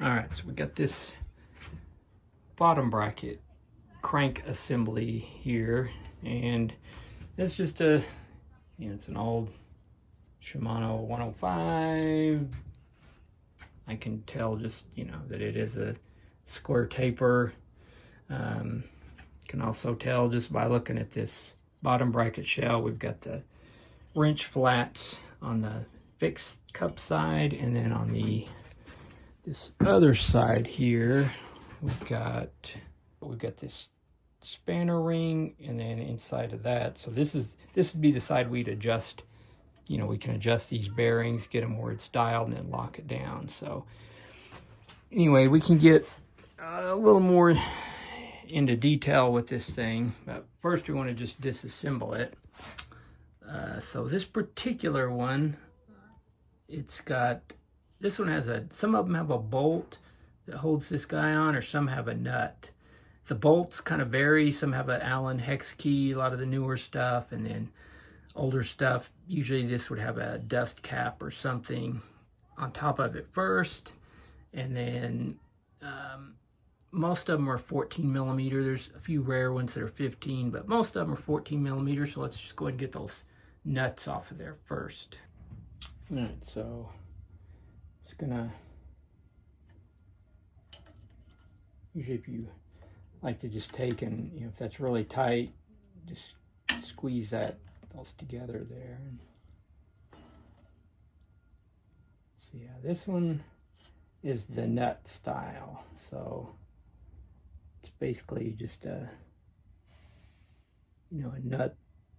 All right, so we got this bottom bracket crank assembly here, and it's just a, it's an old Shimano 105. I can tell just, that it is a square taper. Can also tell just by looking at this bottom bracket shell, we've got the wrench flats on the fixed cup side, and then on this other side here, we've got this spanner ring, and then inside of that, so this would be the side we'd adjust. We can adjust these bearings, get them where it's dialed, and then lock it down. So anyway, we can get a little more into detail with this thing, but first we want to just disassemble it. So this particular one, this one has some of them have a bolt that holds this guy on, or some have a nut. The bolts kind of vary. Some have an Allen hex key, a lot of the newer stuff, and then older stuff, usually this would have a dust cap or something on top of it first, and then most of them are 14 millimeter. There's a few rare ones that are 15, but most of them are 14 millimeter. So let's just go ahead and get those nuts off of there first. All right, so it's gonna, usually if you like to just take and, if that's really tight, just squeeze those together there. So yeah, this one is the nut style. So it's basically just a nut,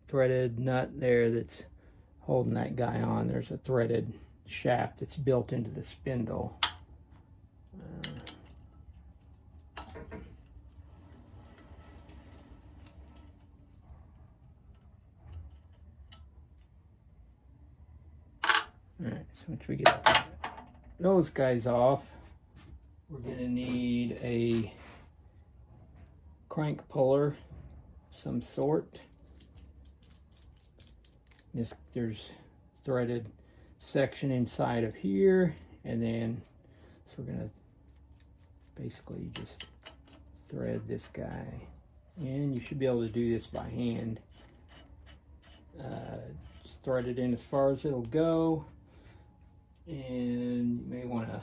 threaded nut there that's holding that guy on. There's a threaded shaft that's built into the spindle. All right, so once we get those guys off, we're gonna need a crank puller of some sort. There's threaded section inside of here, and then so we're gonna basically just thread this guy in. You should be able to do this by hand. Just thread it in as far as it'll go, and you may want to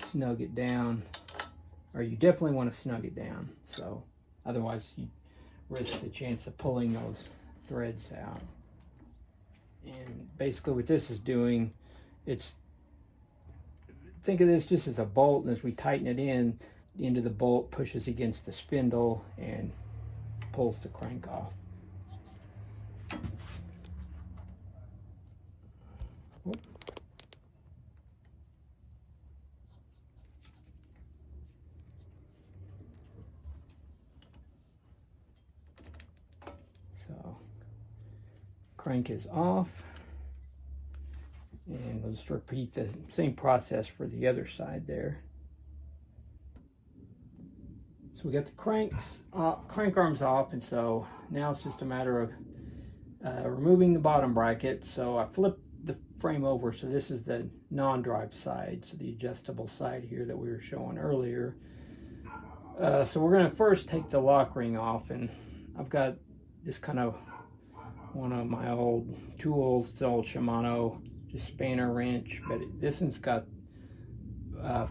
snug it down, or you definitely want to snug it down, so otherwise you risk the chance of pulling those threads out. And basically what this is doing, think of this just as a bolt, and as we tighten it in, the end of the bolt pushes against the spindle and pulls the crank off. So crank is off, and we'll just repeat the same process for the other side there. So we got the crank arms off, and so now it's just a matter of removing the bottom bracket. So I flipped the frame over, so this is the non-drive side, so the adjustable side here that we were showing earlier. So we're going to first take the lock ring off, and I've got this kind of one of my old tools, it's an old Shimano, just spanner wrench, but this one's got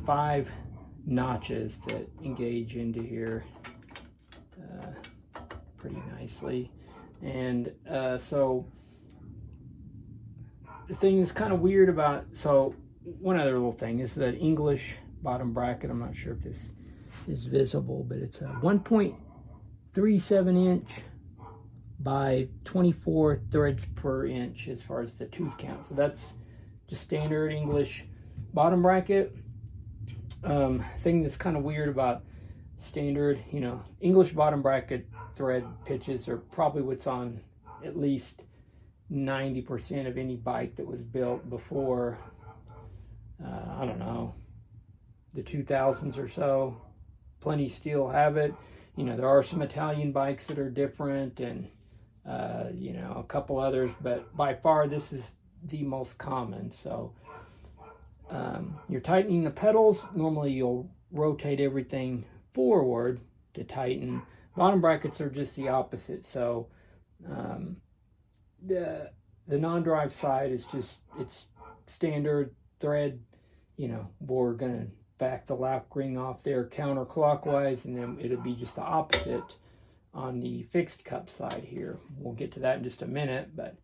5 notches that engage into here pretty nicely. And so the thing is kind of weird about, so one other little thing, this is an English bottom bracket. I'm not sure if this is visible, but it's a 1.37 inch by 24 threads per inch as far as the tooth count. So that's just standard English bottom bracket. Thing that's kind of weird about standard, English bottom bracket thread pitches are probably what's on at least 90% of any bike that was built before, I don't know, the 2000s or so. Plenty still have it. There are some Italian bikes that are different, and a couple others, but by far this is the most common. So you're tightening the pedals, normally you'll rotate everything forward to tighten. Bottom brackets are just the opposite. So the non-drive side is just, it's standard thread. You know, we're gonna back the lock ring off there counterclockwise, and then it'll be just the opposite on the fixed cup side here. We'll get to that in just a minute, but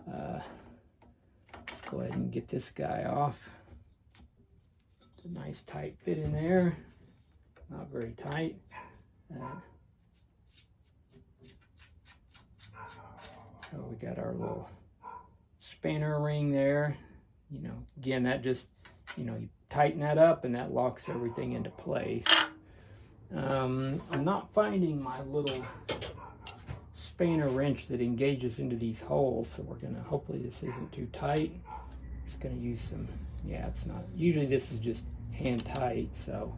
let's go ahead and get this guy off. It's a nice tight fit in there, not very tight. So we got our little spanner ring there. You know, again, that just, you know, you tighten that up and that locks everything into place. I'm not finding my little spanner wrench that engages into these holes, so we're gonna, hopefully this isn't too tight. Just gonna use some, yeah, it's not, usually this is just hand tight, so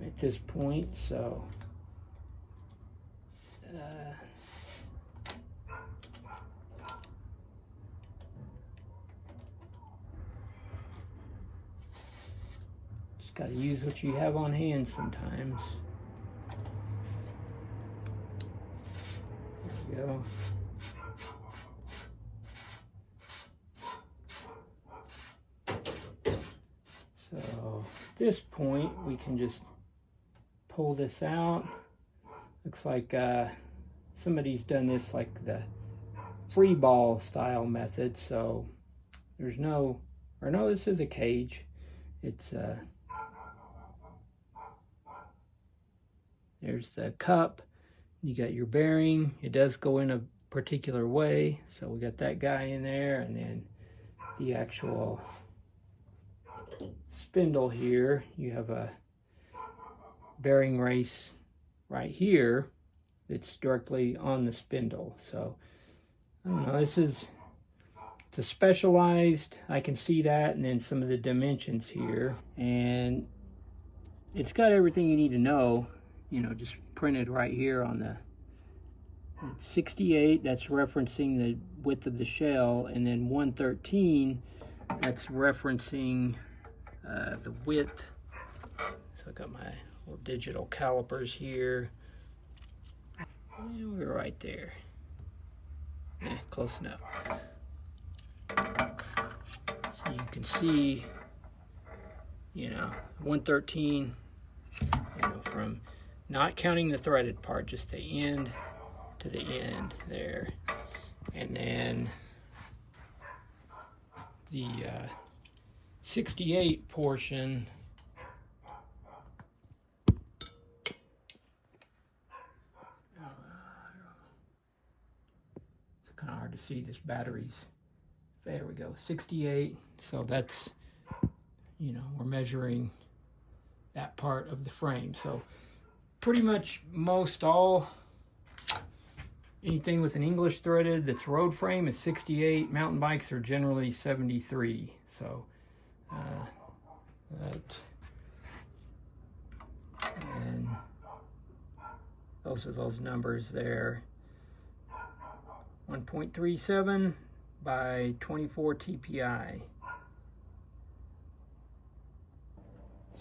at this point, so got to use what you have on hand sometimes. There we go. So at this point, we can just pull this out. Looks like somebody's done this like the free ball style method. So there's no, or no, this is a cage. It's there's the cup, you got your bearing, it does go in a particular way, so we got that guy in there, and then the actual spindle here, you have a bearing race right here that's directly on the spindle. So I don't know, this is, it's a specialized, I can see that, and then some of the dimensions here, and it's got everything you need to know. You know, just printed right here on the 68, that's referencing the width of the shell, and then 113, that's referencing the width. So I got my little digital calipers here, and we're right there. Close enough. So you can see, you know, 113, you know, from not counting the threaded part, just the end to the end there. And then the 68 portion, it's kind of hard to see, this battery's, there we go, 68. So that's, you know, we're measuring that part of the frame. So pretty much most all, anything with an English threaded that's road frame is 68. Mountain bikes are generally 73. So that, and those are those numbers there. 1.37 by 24 TPI.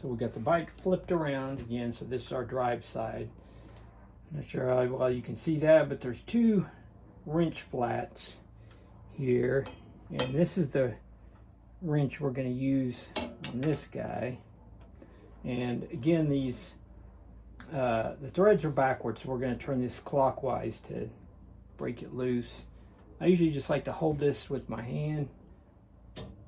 So we got the bike flipped around again, so this is our drive side. Not sure how well you can see that, but there's two wrench flats here, and this is the wrench we're going to use on this guy. And again, these the threads are backwards, so we're going to turn this clockwise to break it loose. I usually just like to hold this with my hand.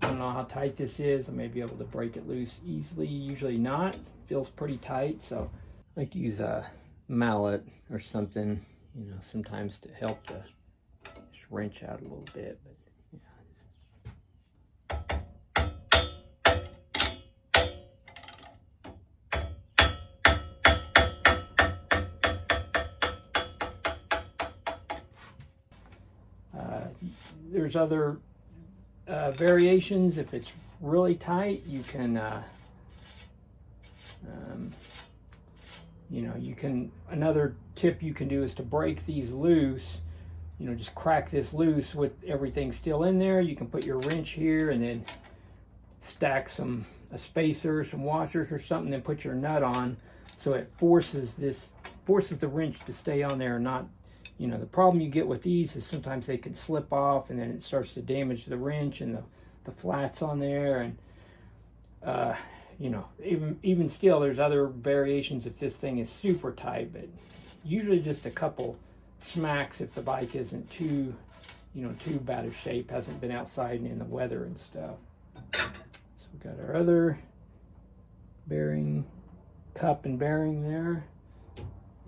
I don't know how tight this is. I may be able to break it loose easily. Usually not. Feels pretty tight, so I like to use a mallet or something, you know, sometimes to help to just wrench out a little bit. But there's other variations. If it's really tight, you can you know, you can, another tip you can do is to break these loose. You know, just crack this loose with everything still in there. You can put your wrench here and then stack a spacer, some washers or something, then put your nut on, so it forces the wrench to stay on there and not, you know, the problem you get with these is sometimes they can slip off and then it starts to damage the wrench and the flats on there. And you know, even still, there's other variations if this thing is super tight, but usually just a couple smacks if the bike isn't too, you know, too bad of shape, hasn't been outside and in the weather and stuff. So we've got our other bearing, cup and bearing there.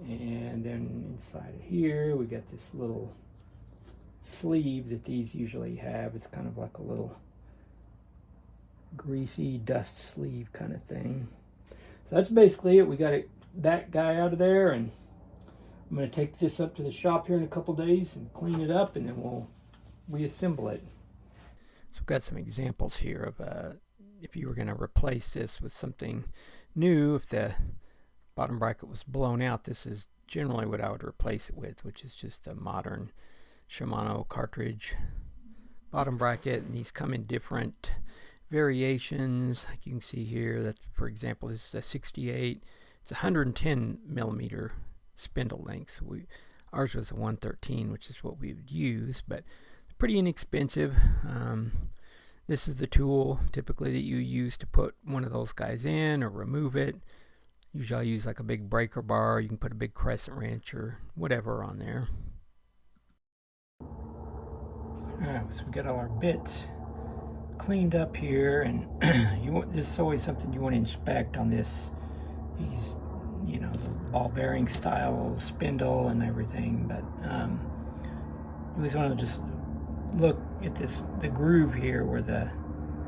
And then inside of here, we got this little sleeve that these usually have. It's kind of like a little greasy dust sleeve kind of thing. So that's basically it. We got that guy out of there, and I'm going to take this up to the shop here in a couple days and clean it up, and then we'll reassemble it. So I've got some examples here of if you were going to replace this with something new. If the bottom bracket was blown out, this is generally what I would replace it with, which is just a modern Shimano cartridge bottom bracket. And these come in different variations, like you can see here. That, for example, this is a 68. It's 110 millimeter spindle length. So ours was a 113, which is what we would use, but pretty inexpensive. This is the tool typically that you use to put one of those guys in or remove it. Usually I use like a big breaker bar. You can put a big crescent wrench or whatever on there. Alright, so we got all our bits cleaned up here, and this is always something you want to inspect on these, you know, the ball bearing style spindle and everything. But you always want to just look at the groove here where the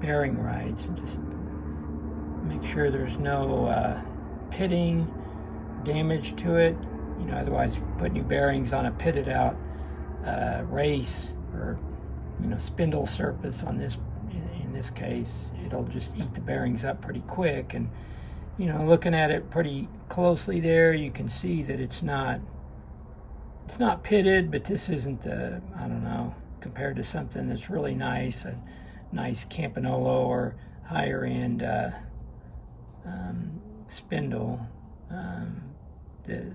bearing rides, and just make sure there's no pitting damage to it. You know, otherwise put new bearings on a pitted out race or, you know, spindle surface on this, in this case, it'll just eat the bearings up pretty quick. And, you know, looking at it pretty closely there, you can see that it's not pitted, but this isn't I don't know, compared to something that's really nice, a nice Campanolo or higher end spindle. They're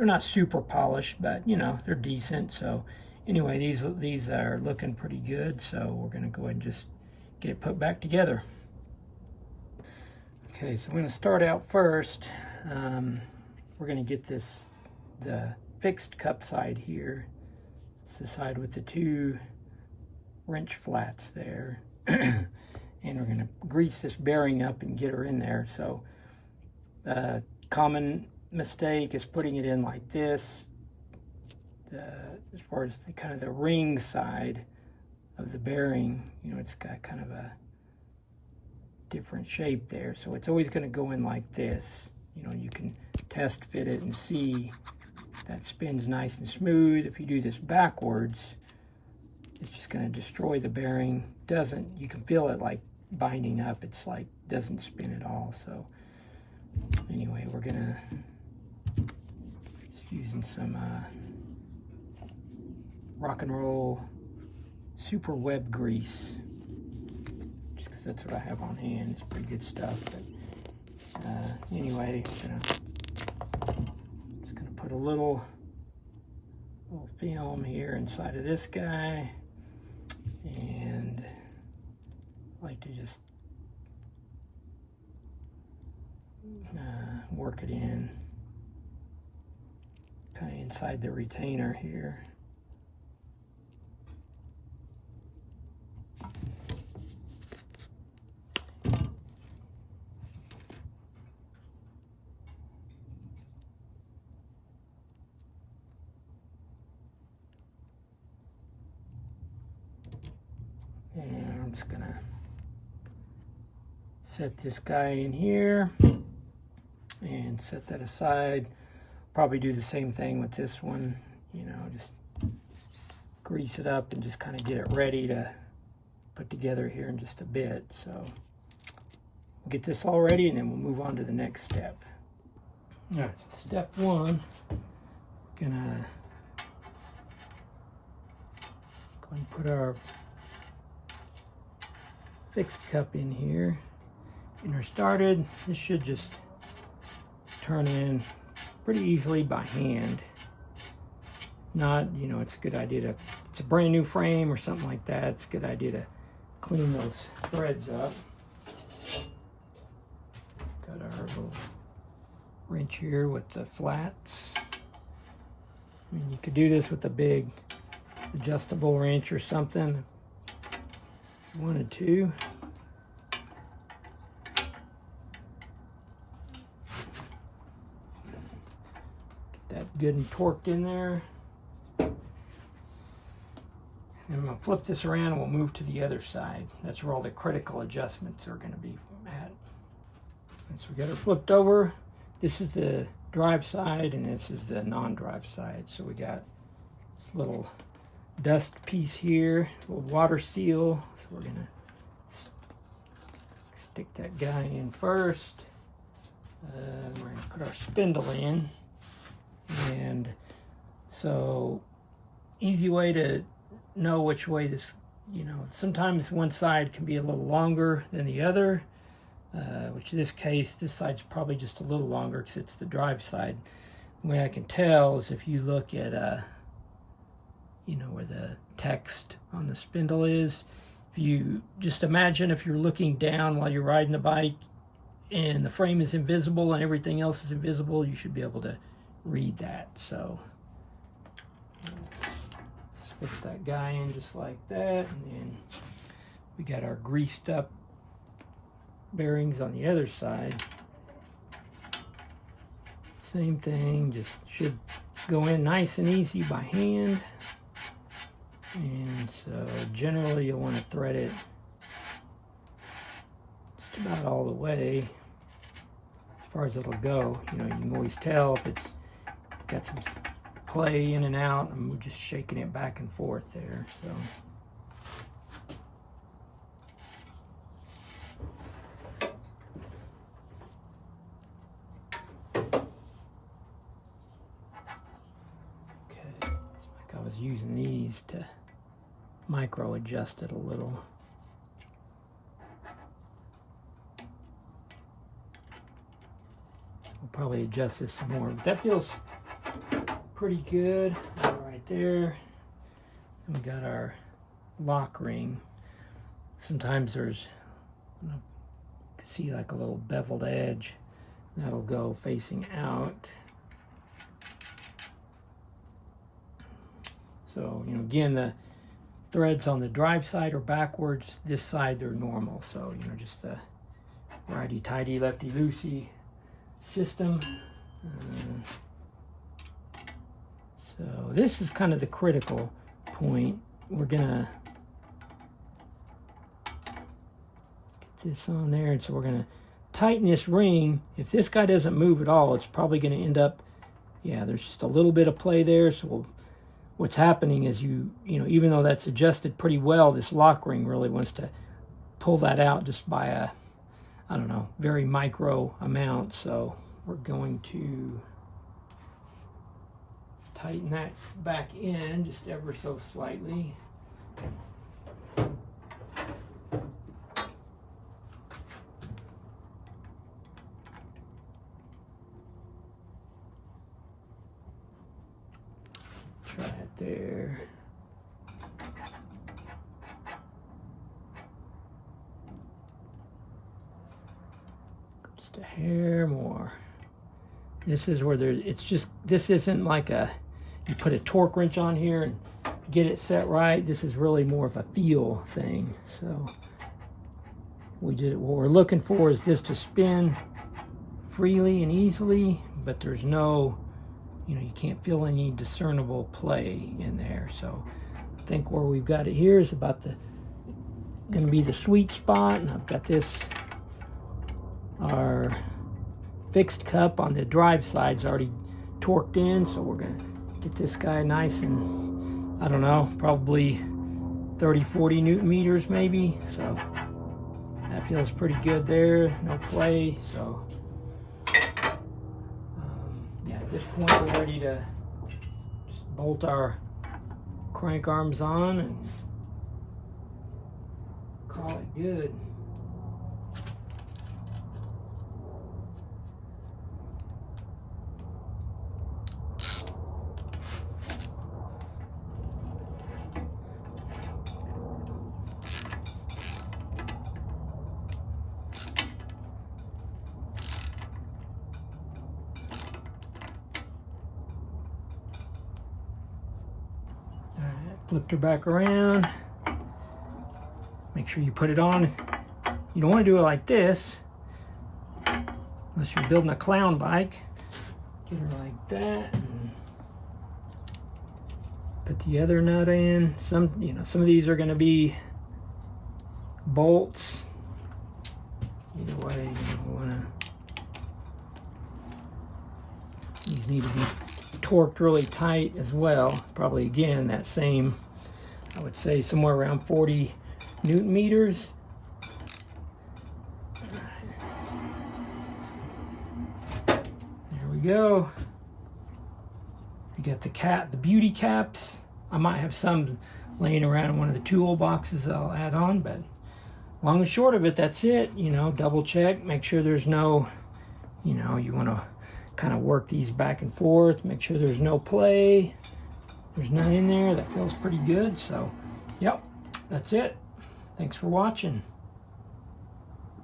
not super polished, but, you know, they're decent. So anyway, these are looking pretty good, so we're going to go ahead and just get it put back together. Okay, so I'm going to start out first. We're going to get the fixed cup side here. It's the side with the two wrench flats there. And we're going to grease this bearing up and get her in there. So common mistake is putting it in like this. As far as the kind of the ring side of the bearing, you know, it's got kind of a different shape there. So it's always going to go in like this. You know, you can test fit it and see that spins nice and smooth. If you do this backwards, it's just going to destroy the bearing. Doesn't, you can feel it like binding up. It's like doesn't spin at all. So anyway, we're gonna just using some rock and roll super web grease, just because that's what I have on hand. It's pretty good stuff. But anyway, just gonna put a little film here inside of this guy, and I like to just work it in kind of inside the retainer here. And I'm just gonna set this guy in here and set that aside. Probably do the same thing with this one, you know, just grease it up and just kind of get it ready to put together here in just a bit. So we'll get this all ready and then we'll move on to the next step. All right, so step one, we're gonna go and put our fixed cup in here. Getting her started. This should just turn in pretty easily by hand. Not, you know, it's a good idea to, it's a brand new frame or something like that, it's a good idea to clean those threads up. Got our little wrench here with the flats. I mean, you could do this with a big adjustable wrench or something if you wanted to. Get that good and torqued in there. And I'm going to flip this around and we'll move to the other side. That's where all the critical adjustments are going to be at. And so we got her flipped over. This is the drive side and this is the non-drive side. So we got this little dust piece here, a little water seal. So we're going to stick that guy in first. We're going to put our spindle in. And so, easy way to know which way this, you know, sometimes one side can be a little longer than the other, which in this case, this side's probably just a little longer because it's the drive side. The way I can tell is if you look at, you know, where the text on the spindle is, if you just imagine if you're looking down while you're riding the bike and the frame is invisible and everything else is invisible, you should be able to read that. So put that guy in just like that, and then we got our greased up bearings on the other side. Same thing, just should go in nice and easy by hand. And so generally you'll want to thread it just about all the way as far as it'll go. You know, you can always tell if it's got some play in and out, and we're just shaking it back and forth there. So okay, like I was using these to micro adjust it a little. We'll probably adjust this some more, but that feels pretty good right there. And we got our lock ring. Sometimes there's, you know, you can see like a little beveled edge that'll go facing out. So, you know, again, the threads on the drive side are backwards. This side they're normal. So, you know, just a righty-tighty, lefty-loosey system. So this is kind of the critical point. We're gonna get this on there, and so we're gonna tighten this ring. If this guy doesn't move at all, it's probably gonna end up, yeah, there's just a little bit of play there. So what's happening is you know, even though that's adjusted pretty well, this lock ring really wants to pull that out just by a, I don't know, very micro amount. So we're going to tighten that back in just ever so slightly. Try it there. Just a hair more. This is where it's just, this isn't like a, you put a torque wrench on here and get it set right. This is really more of a feel thing. So what we're looking for is this to spin freely and easily, but there's no, you know, you can't feel any discernible play in there. So I think where we've got it here is about going to be the sweet spot. And I've got this, our fixed cup on the drive side's already torqued in, so we're going to get this guy nice and, I don't know, probably 30-40 Newton meters maybe. So that feels pretty good there, no play. So yeah, at this point we're ready to just bolt our crank arms on and call call it good. Flipped her back around. Make sure you put it on. You don't want to do it like this, unless you're building a clown bike. Get her like that. And put the other nut in. Some of these are going to be bolts. Either way, you want to. These need to be torqued really tight as well. Probably again that same, I would say somewhere around 40 Newton meters. There we go. You got the beauty caps. I might have some laying around in one of the tool boxes I'll add on, but long and short of it, that's it. You know, double check, make sure there's no, you want to kind of work these back and forth, make sure there's no play. There's none in there. That feels pretty good. So, yep, that's it. Thanks for watching.